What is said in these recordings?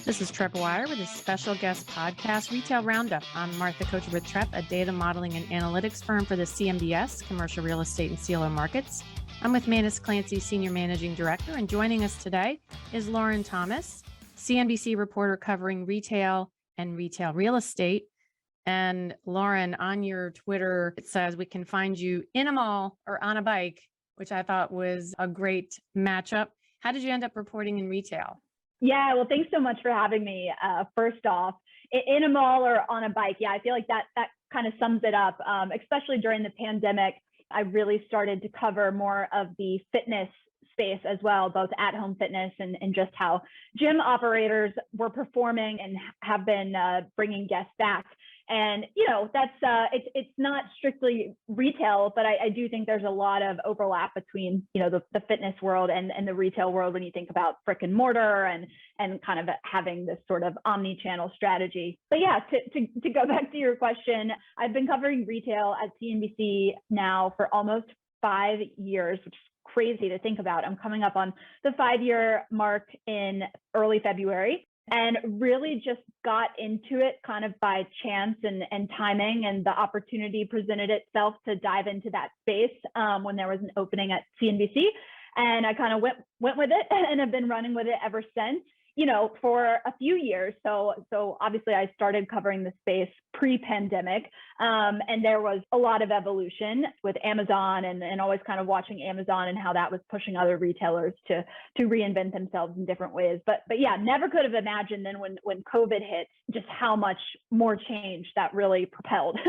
This is Trepp with a special guest podcast, Retail Roundup. I'm Martha Kocher with Trepp, a data modeling and analytics firm for the CNBC, Commercial Real Estate and CLO Markets. I'm with Manus Clancy, Senior Managing Director, and joining us today is Lauren Thomas, CNBC reporter covering retail and retail real estate. And Lauren, on your Twitter, it says we can find you in a mall or on a bike, which I thought was a great matchup. How did you end up reporting in retail? Yeah, well, thanks so much for having me. First off, in a mall or on a bike. Yeah, I feel like that kind of sums it up, especially during the pandemic. I really started to cover more of the fitness space as well, both at-home fitness and just how gym operators were performing and have been bringing guests back. And, you know, that's it's not strictly retail, but I do think there's a lot of overlap between, you know, the fitness world and the retail world when you think about brick and mortar and kind of having this sort of omni-channel strategy. But yeah, to go back to your question, I've been covering retail at CNBC now for almost 5 years, which is crazy to think about. I'm coming up on the 5-year mark in early February. And really just got into it kind of by chance and timing, and the opportunity presented itself to dive into that space when there was an opening at CNBC. And I kind of went with it and have been running with it ever since, you know, for a few years. So obviously I started covering the space pre-pandemic, and there was a lot of evolution with Amazon and always kind of watching Amazon and how that was pushing other retailers to reinvent themselves in different ways. But yeah, never could have imagined then when COVID hit, just how much more change that really propelled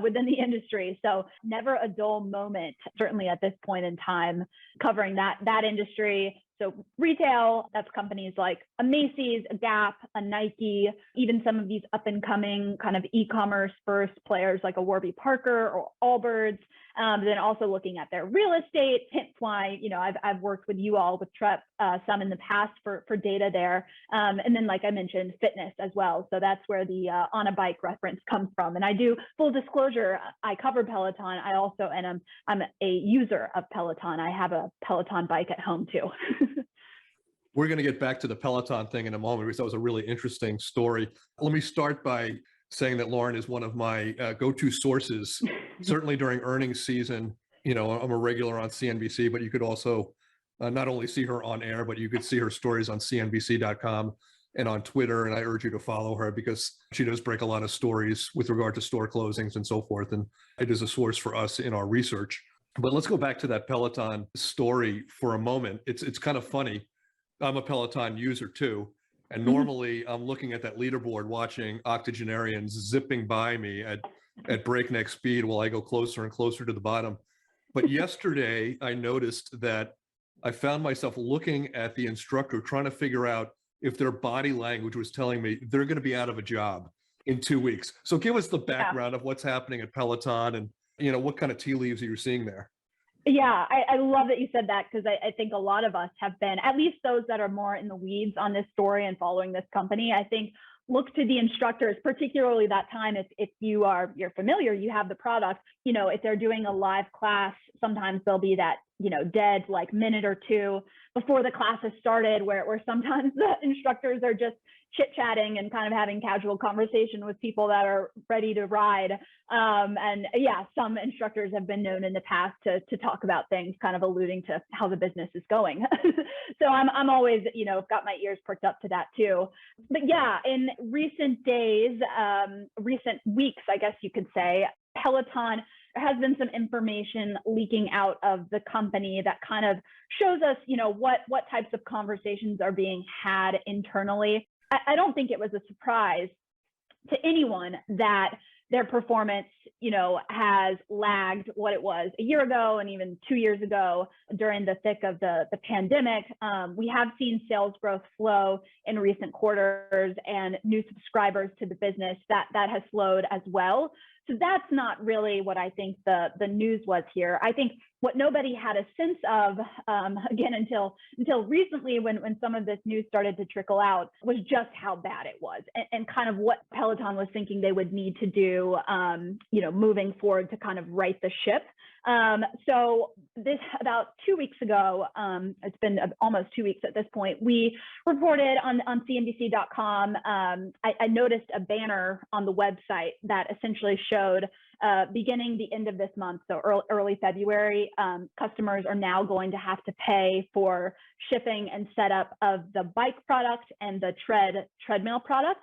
within the industry. So never a dull moment, certainly at this point in time, covering that industry. So retail, that's companies like a Macy's, a Gap, a Nike, even some of these up and coming kind of e-commerce first players like a Warby Parker or Allbirds. Then also looking at their real estate, hence why, you know, I've worked with you all with Trepp some in the past for data there. And then, like I mentioned, fitness as well. So that's where the on a bike reference comes from. And I do, full disclosure, I cover Peloton. I also, and I'm a user of Peloton. I have a Peloton bike at home too. We're going to get back to the Peloton thing in a moment because that was a really interesting story. Let me start by saying that Lauren is one of my go-to sources, certainly during earnings season. You know, I'm a regular on CNBC, but you could also not only see her on air, but you could see her stories on CNBC.com and on Twitter. And I urge you to follow her because she does break a lot of stories with regard to store closings and so forth. And it is a source for us in our research. But let's go back to that Peloton story for a moment. It's kind of funny. I'm a Peloton user too. And normally I'm looking at that leaderboard, watching octogenarians zipping by me at breakneck speed while I go closer and closer to the bottom. But yesterday I noticed that I found myself looking at the instructor, trying to figure out if their body language was telling me they're going to be out of a job in 2 weeks. So give us the background of what's happening at Peloton and, you know, what kind of tea leaves are you seeing there? Yeah, I love that you said that because I think a lot of us have been, at least those that are more in the weeds on this story and following this company, I think look to the instructors, particularly that time if you're familiar, you have the product, you know, if they're doing a live class, sometimes there'll be that, you know, dead like minute or two before the class has started where sometimes the instructors are just chit-chatting and kind of having casual conversation with people that are ready to ride. And yeah, some instructors have been known in the past to talk about things, kind of alluding to how the business is going. So I'm always, you know, got my ears perked up to that too. But yeah, in recent days, recent weeks, I guess you could say, Peloton, there has been some information leaking out of the company that kind of shows us, you know, what types of conversations are being had internally. I don't think it was a surprise to anyone that their performance, you know, has lagged what it was a year ago and even 2 years ago during the thick of the pandemic. We have seen sales growth slow in recent quarters and new subscribers to the business that has slowed as well. So that's not really what I think the news was here. I think what nobody had a sense of, again, until recently when some of this news started to trickle out, was just how bad it was and kind of what Peloton was thinking they would need to do, you know, moving forward to kind of right the ship. So this about 2 weeks ago, it's been almost 2 weeks at this point, we reported on CNBC.com. I noticed a banner on the website that essentially showed beginning the end of this month, so early February, customers are now going to have to pay for shipping and setup of the bike product and the treadmill product.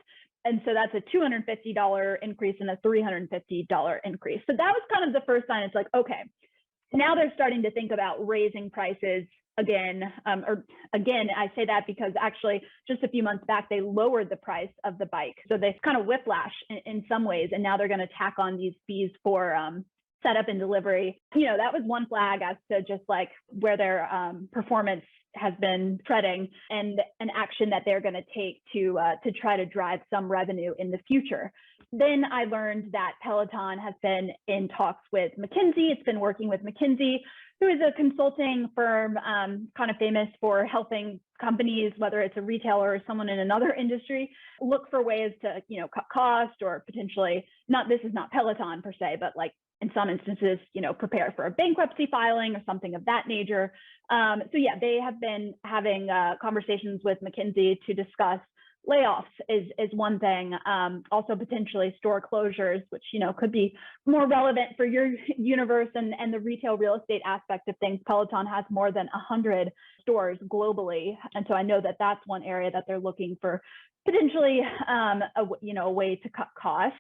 And so that's a $250 increase and a $350 increase. So that was kind of the first sign. It's like, okay, now they're starting to think about raising prices again. I say that because actually just a few months back, they lowered the price of the bike. So they kind of whiplash in some ways. And now they're going to tack on these fees for setup and delivery. That was one flag as to just like where their performance has been treading and an action that they're going to take to try to drive some revenue in the future. Then I learned that Peloton has been in talks with McKinsey. It's been working with McKinsey, who is a consulting firm kind of famous for helping companies, whether it's a retailer or someone in another industry, look for ways to, cut cost or potentially this is not Peloton per se, but like in some instances, prepare for a bankruptcy filing or something of that nature. So yeah, they have been having conversations with McKinsey to discuss layoffs is one thing. Also potentially store closures, which, could be more relevant for your universe and the retail real estate aspect of things. Peloton has more than 100 stores globally. And so I know that that's one area that they're looking for potentially a way to cut costs.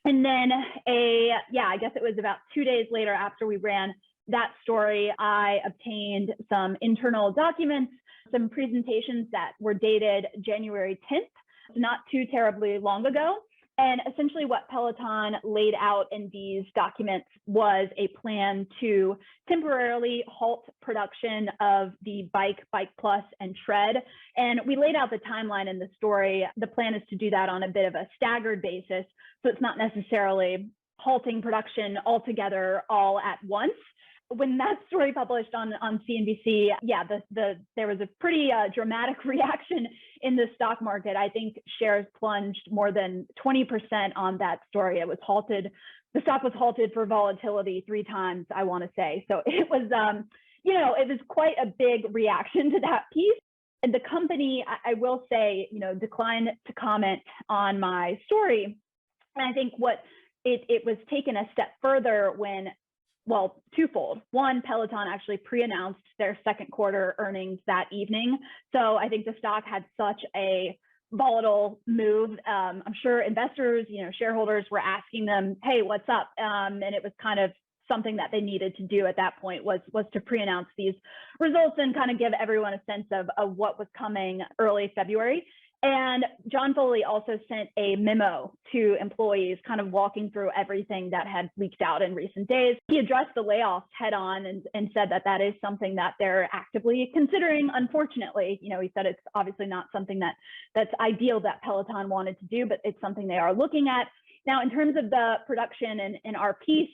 And then I guess it was about 2 days later after we ran that story, I obtained some internal documents, some presentations that were dated January 10th, not too terribly long ago. And essentially what Peloton laid out in these documents was a plan to temporarily halt production of the Bike Plus, and Tread. And we laid out the timeline in the story. The plan is to do that on a bit of a staggered basis. So it's not necessarily halting production altogether all at once. When that story published on CNBC, there was a pretty dramatic reaction in the stock market. I think shares plunged more than 20% on that story. It was halted. The stock was halted for volatility 3 times, I want to say. So it was, it was quite a big reaction to that piece. And the company, I will say, declined to comment on my story. And I think what it was taken a step further when, twofold. One, Peloton actually pre-announced their second quarter earnings that evening. So I think the stock had such a volatile move. I'm sure investors, shareholders were asking them, hey, what's up? And it was kind of something that they needed to do at that point was to pre-announce these results and kind of give everyone a sense of what was coming early February. And John Foley also sent a memo to employees kind of walking through everything that had leaked out in recent days. He addressed the layoffs head on and said that is something that they're actively considering. Unfortunately, he said it's obviously not something that's ideal that Peloton wanted to do, but it's something they are looking at. Now, in terms of the production in our piece,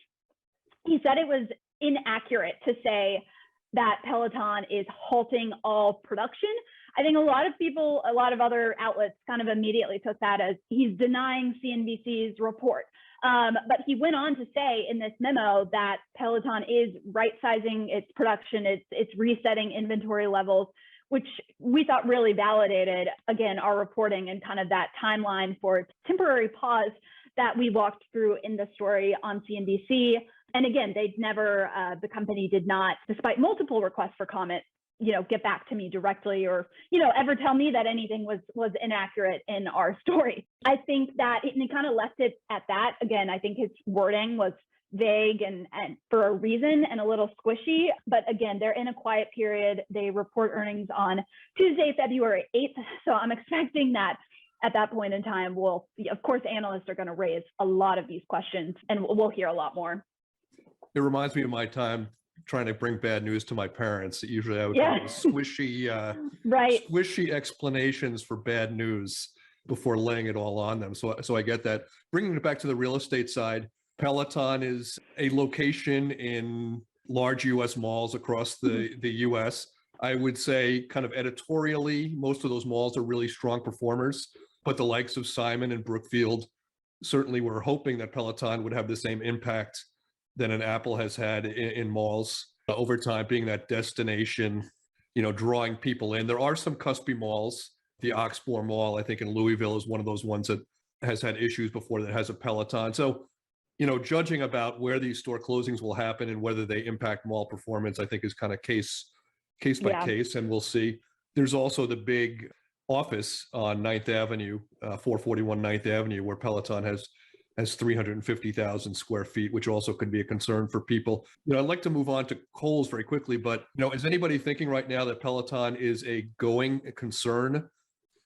he said it was inaccurate to say that Peloton is halting all production. I think a lot of other outlets kind of immediately took that as he's denying CNBC's report. But he went on to say in this memo that Peloton is right-sizing its production, it's resetting inventory levels, which we thought really validated, again, our reporting and kind of that timeline for temporary pause that we walked through in the story on CNBC. And again, the company did not, despite multiple requests for comment, get back to me directly or, ever tell me that anything was inaccurate in our story. I think that it kind of left it at that. Again, I think his wording was vague and for a reason and a little squishy. But again, they're in a quiet period. They report earnings on Tuesday, February 8th. So I'm expecting that at that point in time, of course, analysts are going to raise a lot of these questions and we'll hear a lot more. It reminds me of my time trying to bring bad news to my parents. Usually I would come with squishy explanations for bad news before laying it all on them. So I get that. Bringing it back to the real estate side, Peloton is a location in large U.S. malls across the U.S. I would say kind of editorially, most of those malls are really strong performers, but the likes of Simon and Brookfield certainly were hoping that Peloton would have the same impact than an Apple has had in malls over time, being that destination, drawing people in. There are some cuspy malls. The Oxmoor Mall, I think in Louisville, is one of those ones that has had issues before that has a Peloton. So, judging about where these store closings will happen and whether they impact mall performance, I think is kind of case by case, and we'll see. There's also the big office on 9th Avenue, 441 9th Avenue, where Peloton has 350,000 square feet, which also could be a concern for people. I'd like to move on to Kohl's very quickly, but is anybody thinking right now that Peloton is a going concern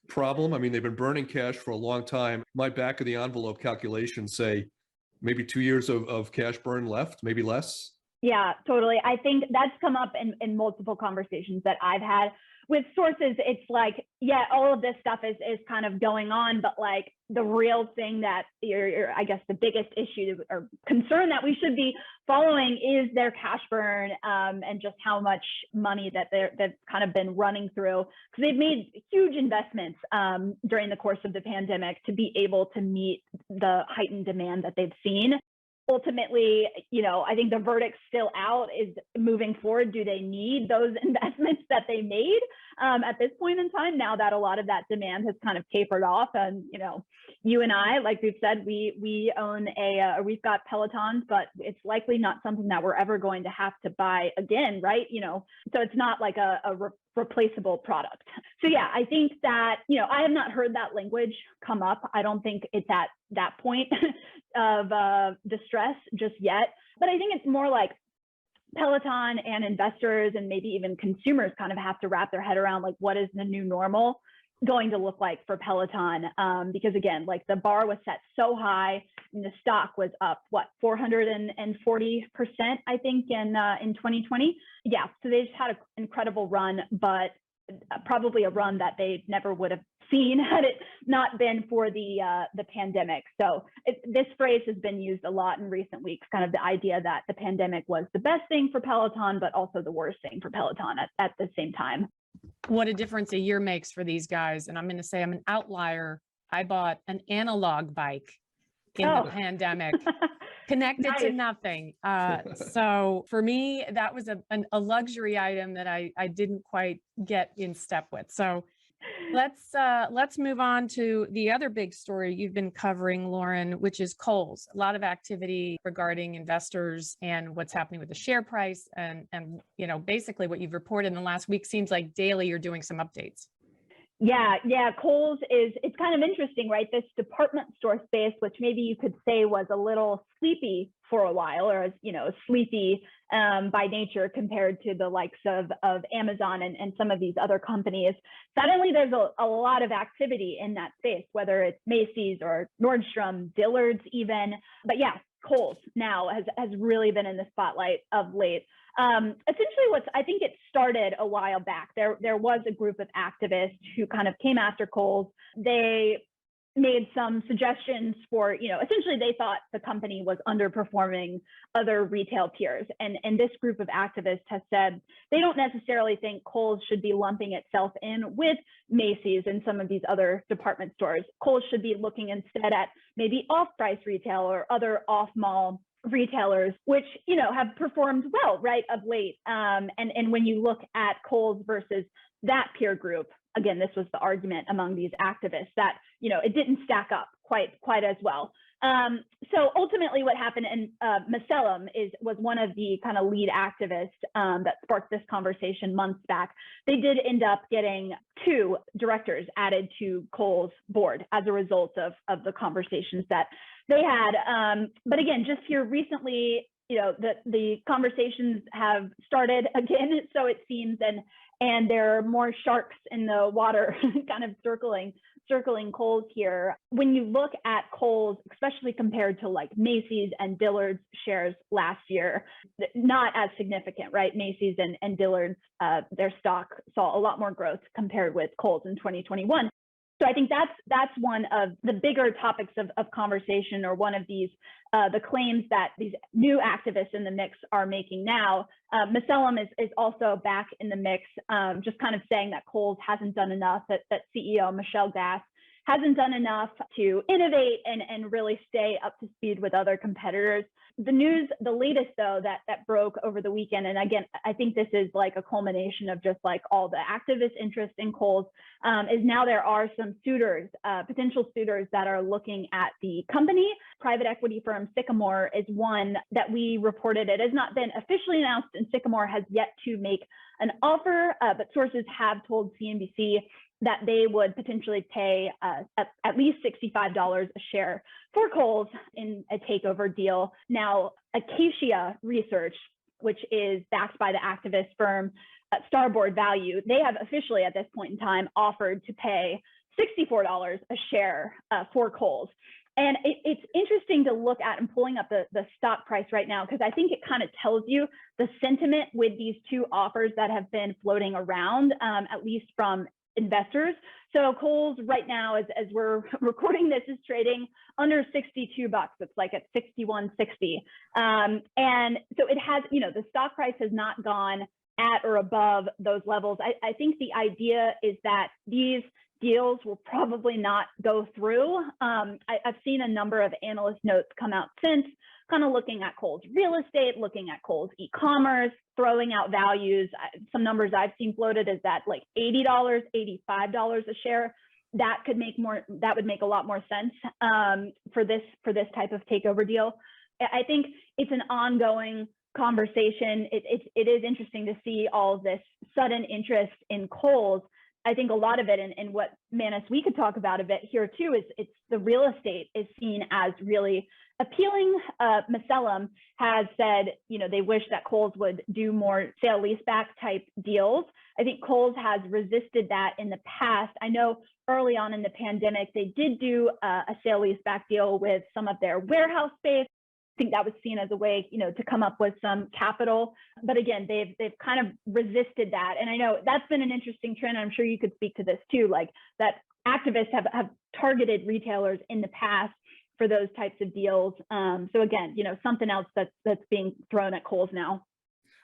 problem? I mean, they've been burning cash for a long time. My back of the envelope calculations say maybe 2 years of cash burn left, maybe less. Yeah, totally. I think that's come up in multiple conversations that I've had with sources. It's like, yeah, all of this stuff is kind of going on, but like the real thing that I guess the biggest issue or concern that we should be following is their cash burn, and just how much money that they've kind of been running through, because they've made huge investments during the course of the pandemic to be able to meet the heightened demand that they've seen. Ultimately, I think the verdict's still out, is moving forward. Do they need those investments that they made at this point in time, now that a lot of that demand has kind of tapered off? And, you and I, like we've said, we own we've got Pelotons, but it's likely not something that we're ever going to have to buy again, right? So it's not like a replaceable product. So yeah, I think that, I have not heard that language come up. I don't think it's at that point of distress just yet, but I think it's more like Peloton and investors and maybe even consumers kind of have to wrap their head around, like, what is the new normal going to look like for Peloton? Because again, like the bar was set so high and the stock was up, 440%, I think in 2020. Yeah, so they just had an incredible run, but probably a run that they never would have seen had it not been for the pandemic. So this phrase has been used a lot in recent weeks, kind of the idea that the pandemic was the best thing for Peloton, but also the worst thing for Peloton at the same time. What a difference a year makes for these guys. And I'm going to say I'm an outlier. I bought an analog bike in the pandemic, connected to nothing. So for me, that was a luxury item that I didn't quite get in step with. So let's move on to the other big story you've been covering, Lauren, which is Kohl's. A lot of activity regarding investors and what's happening with the share price, and basically what you've reported in the last week seems like daily you're doing some updates. Yeah. Kohl's it's kind of interesting, right? This department store space, which maybe you could say was a little sleepy for a while, or sleepy by nature compared to the likes of Amazon and some of these other companies. Suddenly there's a lot of activity in that space, whether it's Macy's or Nordstrom, Dillard's even. But yeah, Kohl's now has really been in the spotlight of late. Essentially I think it started a while back. There was a group of activists who kind of came after Kohl's. They made some suggestions for, essentially they thought the company was underperforming other retail peers. And this group of activists has said they don't necessarily think Kohl's should be lumping itself in with Macy's and some of these other department stores. Kohl's should be looking instead at maybe off-price retail or other off-mall retailers, which, have performed well, right, of late. And when you look at Kohl's versus that peer group, again, this was the argument among these activists that, it didn't stack up quite as well. So ultimately what happened, and Zell was one of the kind of lead activists that sparked this conversation months back. They did end up getting 2 directors added to Kohl's board as a result of the conversations that they had. But again, just here recently, the conversations have started again, so it seems, and there are more sharks in the water kind of circling Kohl's here. When you look at Kohl's, especially compared to like Macy's and Dillard's shares last year, not as significant, right? Macy's and Dillard's, their stock saw a lot more growth compared with Kohl's in 2021. So I think that's one of the bigger topics of conversation, or one of these, the claims that these new activists in the mix are making now. Zell is also back in the mix, just kind of saying that Kohl's hasn't done enough, that CEO Michelle Gass hasn't done enough to innovate and really stay up to speed with other competitors. the news, the latest though, that broke over the weekend, and again, I think this is like a culmination of just like all the activist interest in Kohl's, is now there are some suitors, potential suitors that are looking at the company. Private equity firm Sycamore is one that we reported. It has not been officially announced, and Sycamore has yet to make an offer, but sources have told CNBC that they would potentially pay at least $65 a share for Kohl's in a takeover deal. Now, Acacia Research, which is backed by the activist firm Starboard Value, they have officially at this point in time offered to pay $64 a share for Kohl's. And it's interesting to look at, and pulling up the stock price right now, because I think it kind of tells you the sentiment with these two offers that have been floating around, at least from investors. So Kohl's right now, as we're recording this, is trading under $62. It's like at $61.60. And so it has, the stock price has not gone at or above those levels. I think the idea is that these deals will probably not go through. I've seen a number of analyst notes come out since, kind of looking at Kohl's real estate, looking at Kohl's e-commerce, throwing out values. Some numbers I've seen floated is that like $80, $85 a share. That would make a lot more sense for this type of takeover deal. I think it's an ongoing conversation. It is interesting to see all of this sudden interest in Kohl's. I think a lot of it, and what, Manis, we could talk about a bit here too, is it's the real estate is seen as really appealing. Macellum has said, they wish that Kohl's would do more sale leaseback type deals. I think Kohl's has resisted that in the past. I know early on in the pandemic, they did do a sale leaseback deal with some of their warehouse space. I think that was seen as a way, to come up with some capital. But again, they've kind of resisted that. And I know that's been an interesting trend. I'm sure you could speak to this too, like that activists have targeted retailers in the past for those types of deals. So again, something else that's being thrown at Kohl's now.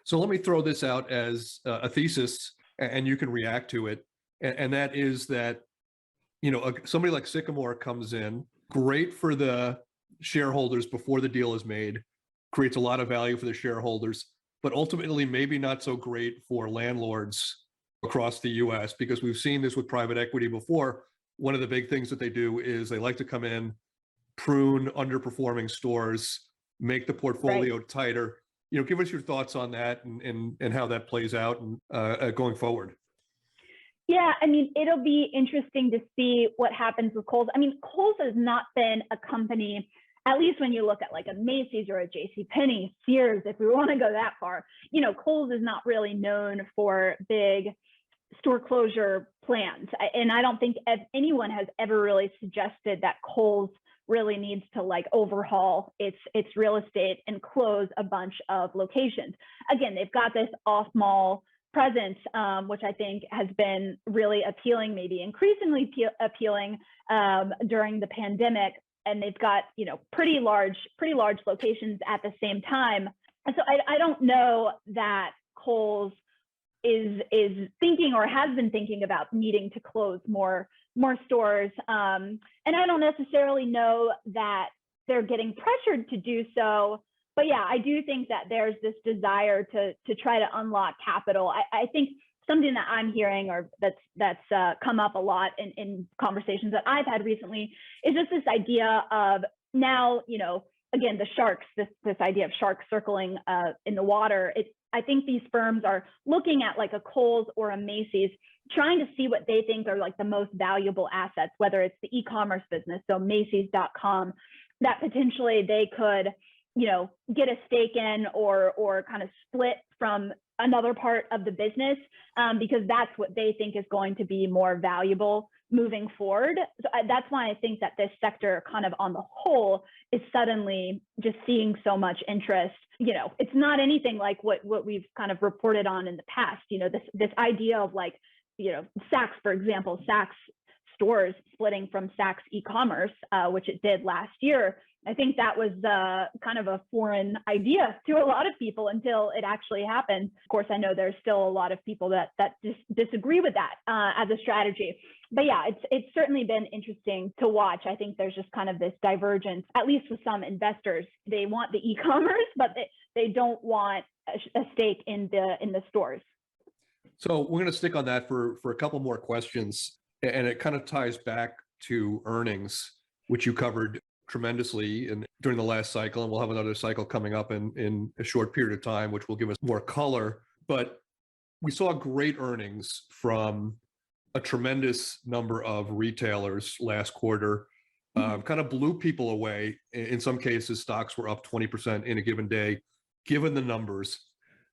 So let me throw this out as a thesis, and you can react to it. And that is that, somebody like Sycamore comes in, great for the shareholders before the deal is made, creates a lot of value for the shareholders, but ultimately maybe not so great for landlords across the US, because we've seen this with private equity before. One of the big things that they do is they like to come in, prune underperforming stores, make the portfolio tighter. Give us your thoughts on that and how that plays out and going forward. Yeah, it'll be interesting to see what happens with Kohl's. Kohl's has not been a company, at least when you look at like a Macy's or a JCPenney, Sears, if we want to go that far, Kohl's is not really known for big store closure plans. And I don't think anyone has ever really suggested that Kohl's really needs to like overhaul its real estate and close a bunch of locations. Again, they've got this off-mall presence, which I think has been really appealing, maybe increasingly appealing during the pandemic. And they've got, pretty large locations at the same time. And so I don't know that Kohl's is thinking or has been thinking about needing to close more stores. And I don't necessarily know that they're getting pressured to do so. But yeah, I do think that there's this desire to try to unlock capital. I think something that I'm hearing, or that's come up a lot in conversations that I've had recently, is just this idea of now, again, the sharks, this idea of sharks circling in the water. I think these firms are looking at like a Kohl's or a Macy's, trying to see what they think are like the most valuable assets, whether it's the e-commerce business, so Macy's.com, that potentially they could, get a stake in or kind of split from another part of the business, because that's what they think is going to be more valuable moving forward. So that's why I think that this sector kind of on the whole is suddenly just seeing so much interest. It's not anything like what we've kind of reported on in the past, this idea of like, Saks, for example, Saks stores splitting from Saks e-commerce, which it did last year. I think that was kind of a foreign idea to a lot of people until it actually happened. Of course, I know there's still a lot of people that disagree with that as a strategy. But yeah, it's certainly been interesting to watch. I think there's just kind of this divergence, at least with some investors. They want the e-commerce, but they don't want a stake in the stores. So we're going to stick on that for a couple more questions. And it kind of ties back to earnings, which you covered tremendously during the last cycle, and we'll have another cycle coming up in a short period of time, which will give us more color. But we saw great earnings from a tremendous number of retailers last quarter, kind of blew people away. In some cases, stocks were up 20% in a given day, given the numbers.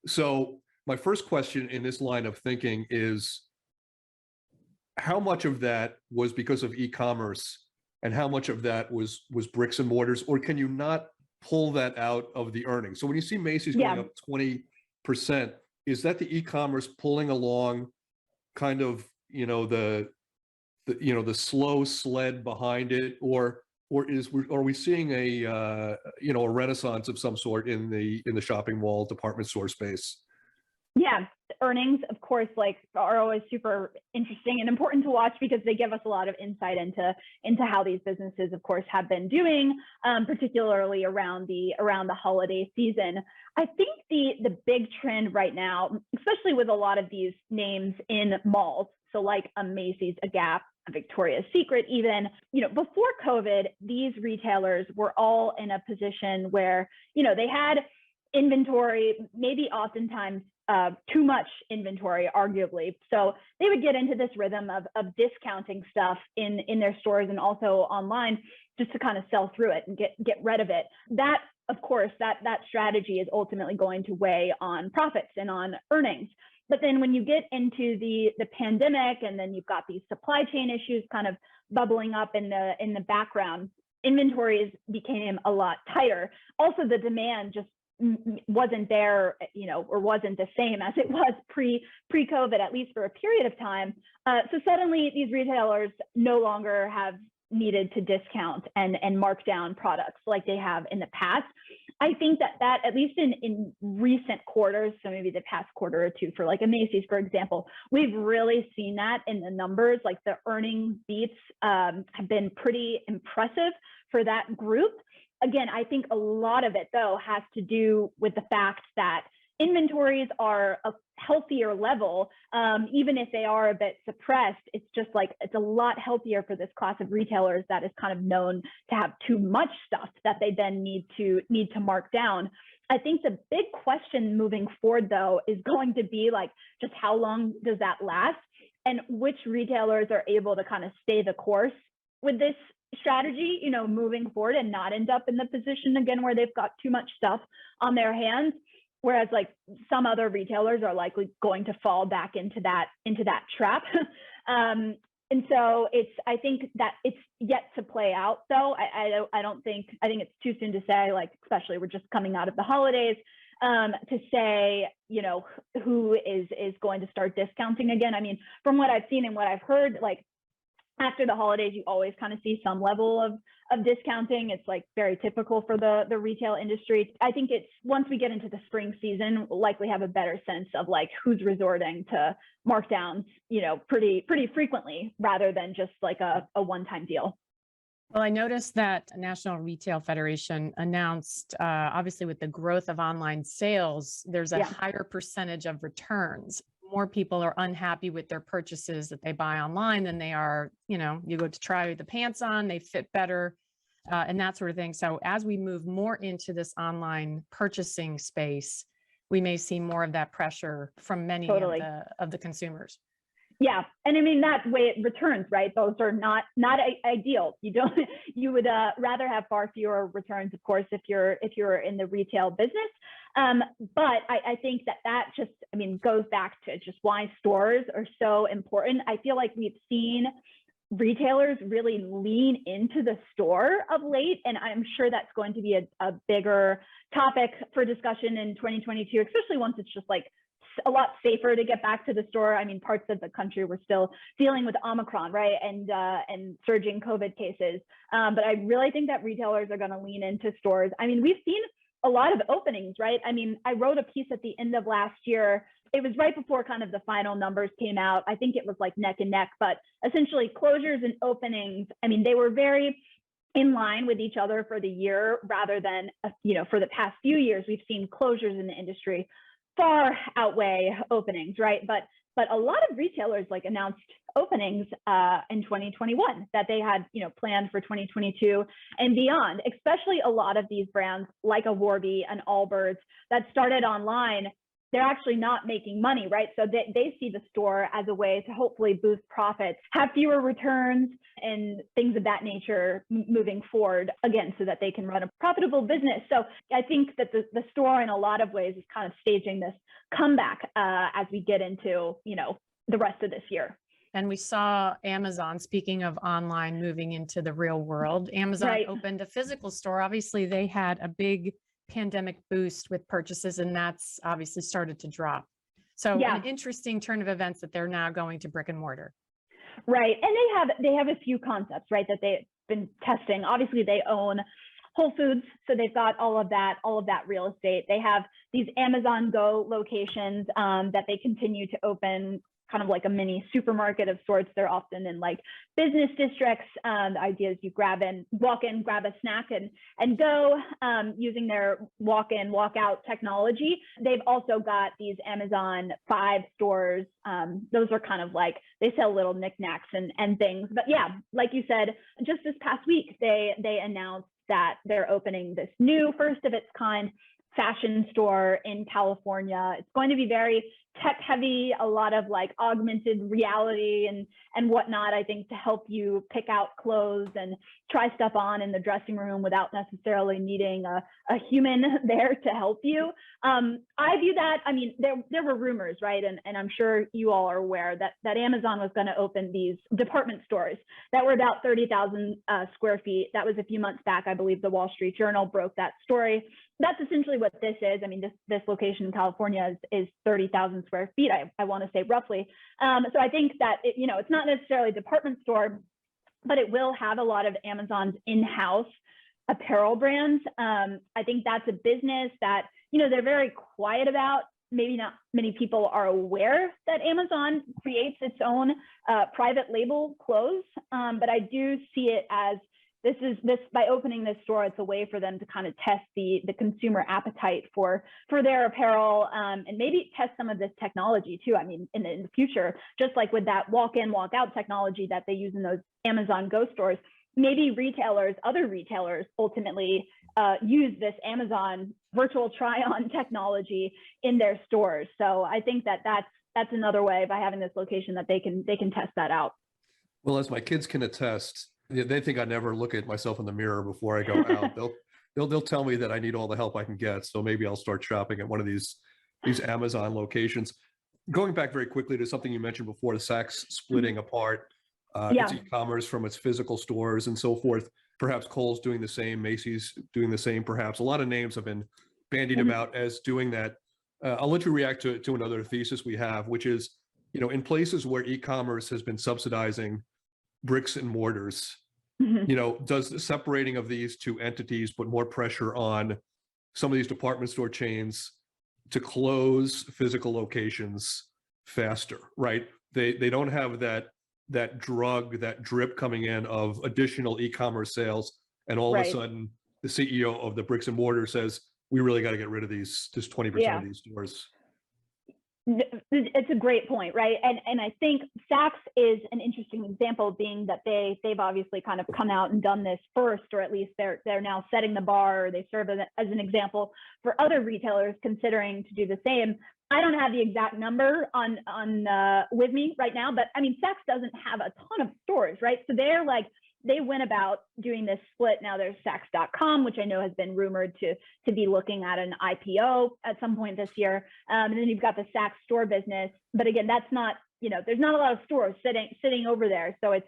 So my first question in this line of thinking is, how much of that was because of e-commerce and how much of that was bricks and mortars, or can you not pull that out of the earnings? So when you see Macy's going up 20%, is that the e-commerce pulling along kind of, the slow sled behind it, or are we seeing a renaissance of some sort in the shopping mall department store space? Yeah, earnings, of course, are always super interesting and important to watch because they give us a lot of insight into how these businesses, of course, have been doing, particularly around the holiday season. I think the big trend right now, especially with a lot of these names in malls, so like a Macy's, a Gap, a Victoria's Secret, even, before COVID, these retailers were all in a position where, they had inventory, maybe oftentimes too much inventory, arguably. So they would get into this rhythm of discounting stuff in their stores and also online just to kind of sell through it and get rid of it. That, of course, that strategy is ultimately going to weigh on profits and on earnings. But then when you get into the pandemic, and then you've got these supply chain issues kind of bubbling up in the background, inventories became a lot tighter. Also, the demand just wasn't there, or wasn't the same as it was pre-COVID, at least for a period of time. So suddenly these retailers no longer have needed to discount and mark down products like they have in the past. I think that at least in recent quarters, so maybe the past quarter or two for like a Macy's, for example, we've really seen that in the numbers. Like the earnings beats have been pretty impressive for that group. Again, I think a lot of it, though, has to do with the fact that inventories are a healthier level, even if they are a bit suppressed. It's just it's a lot healthier for this class of retailers that is kind of known to have too much stuff that they then need to mark down. I think the big question moving forward, though, is going to be just how long does that last, and which retailers are able to kind of stay the course with this strategy, moving forward, and not end up in the position again where they've got too much stuff on their hands. Whereas some other retailers are likely going to fall back into that trap. And so I think that it's yet to play out, though. I think it's too soon to say, especially we're just coming out of the holidays, to say, who is going to start discounting again. I mean, from what I've seen and what I've heard, after the holidays, you always kind of see some level of discounting. It's very typical for the retail industry. I think it's once we get into the spring season, we'll likely have a better sense of who's resorting to markdowns, pretty frequently, rather than just a one-time deal. Well, I noticed that National Retail Federation announced, obviously with the growth of online sales, there's a higher percentage of returns. More people are unhappy with their purchases that they buy online than they are, you go to try the pants on, they fit better, and that sort of thing. So as we move more into this online purchasing space, we may see more of that pressure from many of the consumers. Yeah, and I mean that way it returns, right? Those are not ideal. You would rather have far fewer returns, of course, if you're in the retail business. But I think that just, goes back to just why stores are so important. I feel like we've seen retailers really lean into the store of late, and I'm sure that's going to be a bigger topic for discussion in 2022, especially once it's just a lot safer to get back to the store. I mean, parts of the country were still dealing with Omicron, right, and surging COVID cases. But I really think that retailers are going to lean into stores. I mean, we've seen a lot of openings, right? I mean, I wrote a piece at the end of last year. It was right before kind of the final numbers came out. I think it was like neck and neck, but essentially closures and openings, I mean, they were very in line with each other for the year rather than, for the past few years, we've seen closures in the industry far outweigh openings, right? But a lot of retailers like announced openings in 2021 that they had, planned for 2022 and beyond, especially a lot of these brands like a Warby and Allbirds that started online. They're actually not making money, right? So they see the store as a way to hopefully boost profits, have fewer returns and things of that nature moving forward, again, so that they can run a profitable business. So I think that the store in a lot of ways is kind of staging this comeback as we get into, the rest of this year. And we saw Amazon, speaking of online, moving into the real world. Amazon opened a physical store. Obviously, they had a big pandemic boost with purchases, and that's obviously started to drop. So an interesting turn of events that they're now going to brick and mortar. Right. And they have a few concepts, right, that they've been testing. Obviously, they own Whole Foods, so they've got all of that real estate. They have these Amazon Go locations that they continue to open, kind of like a mini supermarket of sorts. They're often in like business districts. The idea is you walk in, grab a snack and go using their walk-in, walk-out technology. They've also got these Amazon 5 stores. Those are kind of like, they sell little knickknacks and things. But yeah, like you said, just this past week, they announced that they're opening this new first of its kind fashion store in California. It's going to be very tech heavy, a lot of like augmented reality and whatnot, I think, to help you pick out clothes and try stuff on in the dressing room without necessarily needing a human there to help you. I view that, I mean, there were rumors, right? And I'm sure you all are aware that Amazon was going to open these department stores that were about 30,000 square feet. That was a few months back. I believe the Wall Street Journal broke that story. That's essentially what this is. I mean, this location in California is 30,000 square feet, I want to say roughly. So I think that, it's not necessarily a department store, but it will have a lot of Amazon's in-house apparel brands. I think that's a business that, they're very quiet about. Maybe not many people are aware that Amazon creates its own private label clothes, but I do see it as this by opening this store, it's a way for them to kind of test the consumer appetite for their apparel and maybe test some of this technology too. I mean, in the future, just like with that walk-in, walk-out technology that they use in those Amazon Go stores, maybe other retailers ultimately use this Amazon virtual try-on technology in their stores. So I think that's another way by having this location that they can test that out. Well, as my kids can attest, they think I never look at myself in the mirror before I go out. They'll tell me that I need all the help I can get. So maybe I'll start shopping at one of these Amazon locations. Going back very quickly to something you mentioned before, the Saks splitting apart its e-commerce from its physical stores and so forth. Perhaps Kohl's doing the same, Macy's doing the same, perhaps. A lot of names have been bandied about as doing that. I'll let you react to another thesis we have, which is, in places where e-commerce has been subsidizing bricks and mortars, does the separating of these two entities put more pressure on some of these department store chains to close physical locations faster, right? They don't have that drip coming in of additional e-commerce sales, and all of a sudden the CEO of the bricks and mortar says, we really got to get rid of just 20% of these stores. It's a great point, right? And I think Saks is an interesting example, being that they've obviously kind of come out and done this first, or at least they're now setting the bar, or they serve as an example for other retailers considering to do the same. I don't have the exact number on with me right now, but I mean, Saks doesn't have a ton of stores, right? So they went about doing this split. Now there's Saks.com, which I know has been rumored to be looking at an IPO at some point this year. And then you've got the Saks store business. But again, that's not, there's not a lot of stores sitting over there. So it's,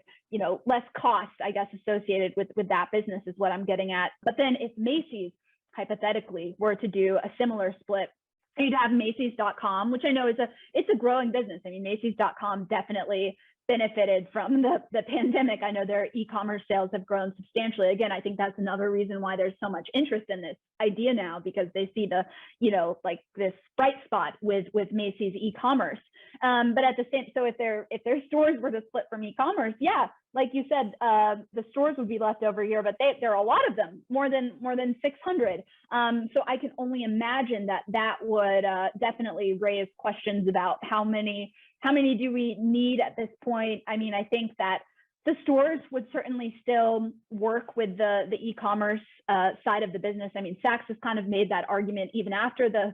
less cost, I guess, associated with that business is what I'm getting at. But then if Macy's hypothetically were to do a similar split You'd have Macy's.com, which I know it's a growing business. I mean, Macy's.com definitely benefited from the pandemic. I know their e-commerce sales have grown substantially. Again, I think that's another reason why there's so much interest in this idea now, because they see the, like this bright spot with Macy's e-commerce. But at the same, so if their stores were to split from e-commerce, yeah, like you said, the stores would be left over here, but there are a lot of them, more than 600. So I can only imagine that would definitely raise questions about how many do we need at this point. I mean, I think that the stores would certainly still work with the e-commerce side of the business. I mean, Saks has kind of made that argument even after the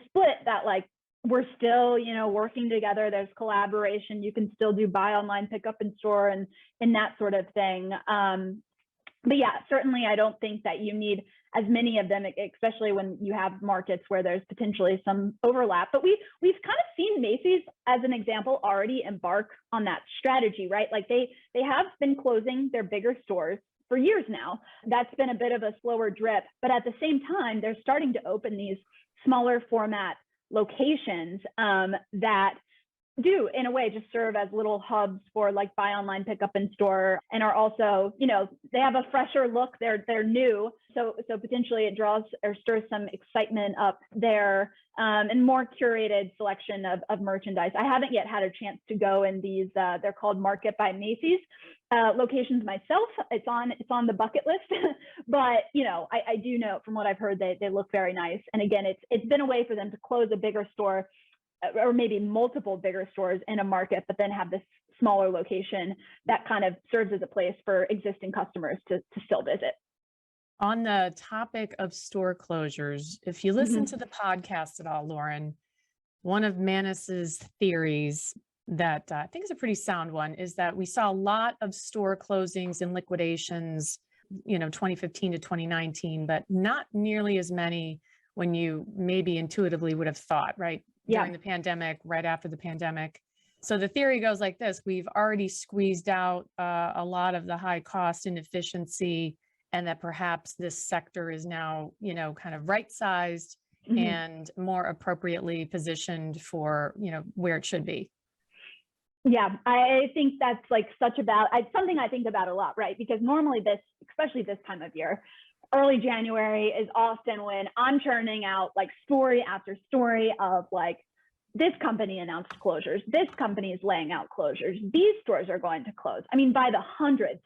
split, that like, we're still, working together. There's collaboration. You can still do buy online, pick up in store, and that sort of thing. But yeah, certainly I don't think that you need as many of them, especially when you have markets where there's potentially some overlap. But we've kind of seen Macy's, as an example, already embark on that strategy, right? Like they have been closing their bigger stores for years now. That's been a bit of a slower drip, but at the same time, they're starting to open these smaller format locations that do, in a way, just serve as little hubs for like buy online, pick up in store, and are also, they have a fresher look. They're new, so potentially it draws or stirs some excitement up there, and more curated selection of merchandise. I haven't yet had a chance to go in these. They're called Market by Macy's locations myself. It's on the bucket list, but I do know from what I've heard they look very nice. And again, it's been a way for them to close a bigger store, or maybe multiple bigger stores in a market, but then have this smaller location that kind of serves as a place for existing customers to still visit. On the topic of store closures, if you listen to the podcast at all, Lauren, one of Manis's theories that I think is a pretty sound one is that we saw a lot of store closings and liquidations, 2015 to 2019, but not nearly as many when you maybe intuitively would have thought, right? During the pandemic, right after the pandemic. So the theory goes like this: we've already squeezed out a lot of the high cost inefficiency, and that perhaps this sector is now, kind of right-sized and more appropriately positioned for, where it should be. Yeah, I think that's like something I think about a lot, right? Because normally especially this time of year, early January is often when I'm churning out like story after story of like, this company announced closures, this company is laying out closures, these stores are going to close. I mean, by the hundreds.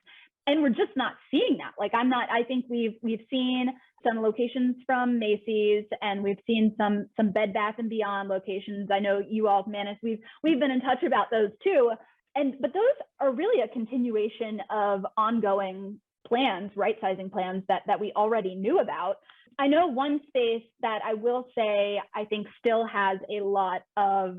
And we're just not seeing that. Like I think we've seen some locations from Macy's, and we've seen some Bed Bath & Beyond locations. I know you all, Manis, we've been in touch about those too. But those are really a continuation of ongoing plans, right-sizing plans that we already knew about. I know one space that I will say I think still has a lot of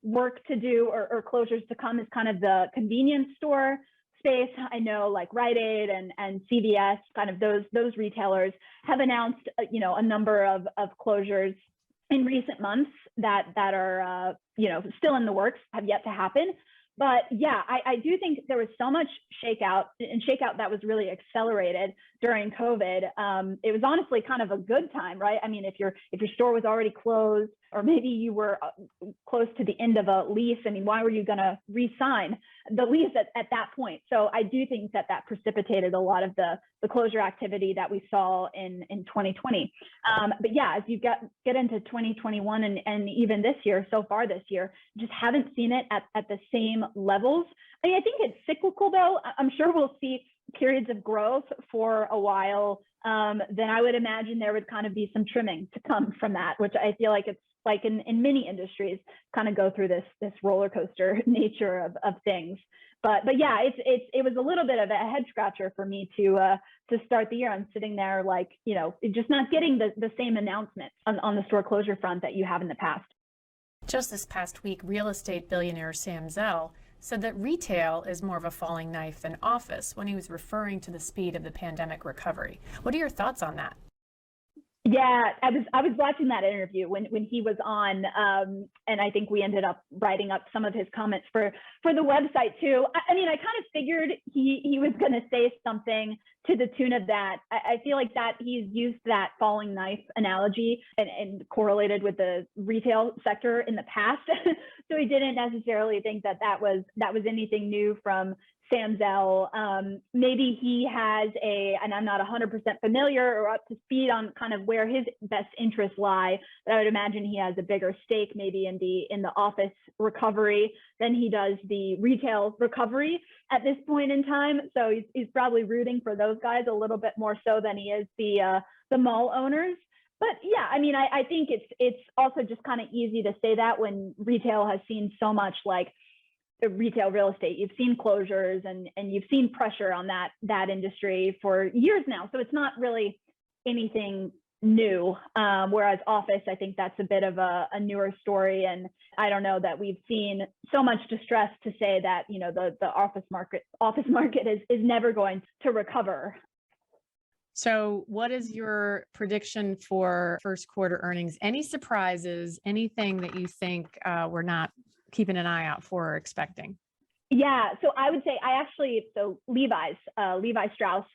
work to do or closures to come is kind of the convenience store space. I know like Rite Aid and CVS, kind of those retailers have announced a number of closures in recent months that are still in the works, have yet to happen. But yeah, I do think there was so much shakeout that was really accelerated during COVID. It was honestly kind of a good time, right? I mean, if your store was already closed, or maybe you were close to the end of a lease, I mean, why were you going to re-sign the lease at that point? So I do think that precipitated a lot of the closure activity that we saw in 2020. But yeah, as you get into 2021 and even this year, so far this year, just haven't seen it at the same levels. I mean, I think it's cyclical though. I'm sure we'll see periods of growth for a while. Then I would imagine there would kind of be some trimming to come from that, which I feel like it's like in many industries kind of go through this roller coaster nature of things. But yeah, it was a little bit of a head scratcher for me to start the year. I'm sitting there like, just not getting the same announcements on the store closure front that you have in the past. Just this past week, real estate billionaire Zell said that retail is more of a falling knife than office when he was referring to the speed of the pandemic recovery. What are your thoughts on that? Yeah, I was watching that interview when he was on, and I think we ended up writing up some of his comments for the website too. I mean, I kind of figured he was going to say something to the tune of that. I feel like that he's used that falling knife analogy and correlated with the retail sector in the past, so he didn't necessarily think that was anything new from Sam Zell. Maybe he has and I'm not 100% familiar or up to speed on kind of where his best interests lie, but I would imagine he has a bigger stake maybe in the office recovery than he does the retail recovery at this point in time. So he's probably rooting for those guys a little bit more so than he is the mall owners. But yeah, I mean, I think it's also just kind of easy to say that when retail has seen so much like retail real estate. You've seen closures and you've seen pressure on that industry for years now. So it's not really anything new. Whereas office, I think that's a bit of a newer story. And I don't know that we've seen so much distress to say that, you know, the office market is never going to recover. So what is your prediction for first quarter earnings? Any surprises, anything that you think we're not keeping an eye out for or expecting? Yeah, so I would say Levi Strauss,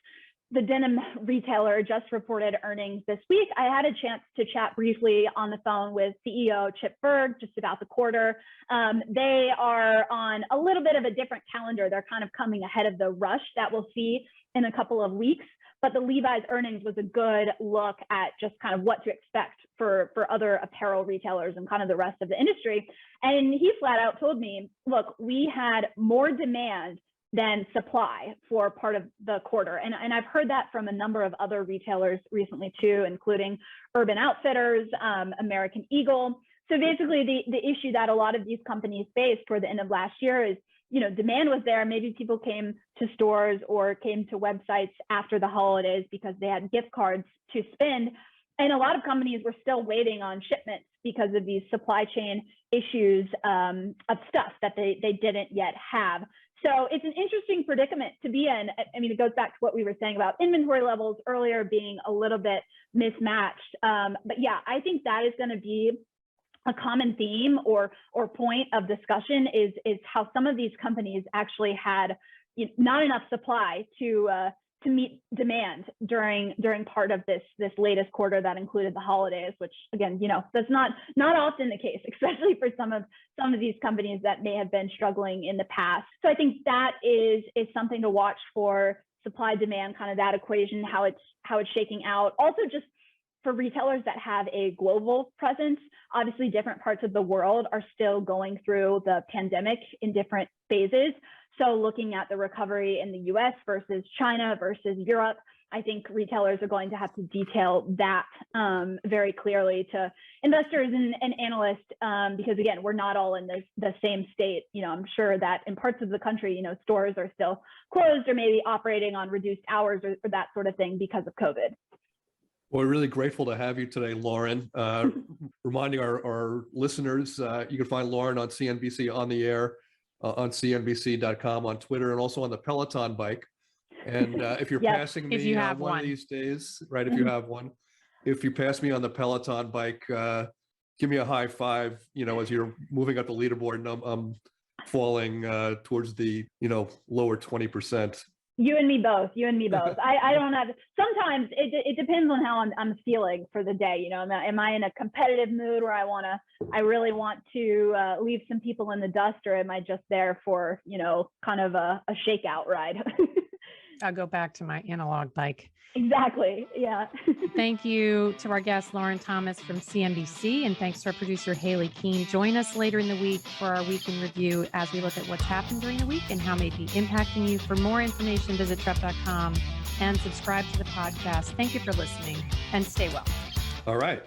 the denim retailer, just reported earnings this week. I had a chance to chat briefly on the phone with CEO Chip Bergh just about the quarter. They are on a little bit of a different calendar. They're kind of coming ahead of the rush that we'll see in a couple of weeks. But the Levi's earnings was a good look at just kind of what to expect for other apparel retailers and kind of the rest of the industry. And he flat out told me, look, we had more demand than supply for part of the quarter. And I've heard that from a number of other retailers recently too, including Urban Outfitters, American Eagle. So basically the issue that a lot of these companies faced toward the end of last year is, you know, demand was there. Maybe people came to stores or came to websites after the holidays because they had gift cards to spend. And a lot of companies were still waiting on shipments because of these supply chain issues of stuff that they didn't yet have. So it's an interesting predicament to be in. I mean, it goes back to what we were saying about inventory levels earlier being a little bit mismatched. But yeah, I think that is going to be a common theme or point of discussion is how some of these companies actually had not enough supply to meet demand during part of this latest quarter that included the holidays, which again, you know, that's not often the case, especially for some of these companies that may have been struggling in the past. So I think that is something to watch for supply demand, kind of that equation, how it's shaking out. Also just for retailers that have a global presence, obviously different parts of the world are still going through the pandemic in different phases. So looking at the recovery in the US versus China versus Europe, I think retailers are going to have to detail that very clearly to investors and analysts, because again, we're not all in the same state. You know, I'm sure that in parts of the country, you know, stores are still closed or maybe operating on reduced hours or that sort of thing because of COVID. Well, we're really grateful to have you today, Lauren. Reminding our listeners, you can find Lauren on CNBC On the Air, on CNBC.com, on Twitter, and also on the Peloton bike. And if you're passing me one of these days, right, if you have one, if you pass me on the Peloton bike, give me a high five, you know, as you're moving up the leaderboard and I'm falling towards the, you know, lower 20%. You and me both. I don't have, sometimes it depends on how I'm feeling for the day. You know, am I in a competitive mood where I really want to leave some people in the dust, or am I just there for, you know, kind of a shakeout ride? I'll go back to my analog bike. Exactly. Yeah. Thank you to our guest, Lauren Thomas from CNBC, and thanks to our producer, Haley Keene. Join us later in the week for our week in review as we look at what's happened during the week and how it may be impacting you. For more information, visit Trepp.com and subscribe to the podcast. Thank you for listening and stay well. All right.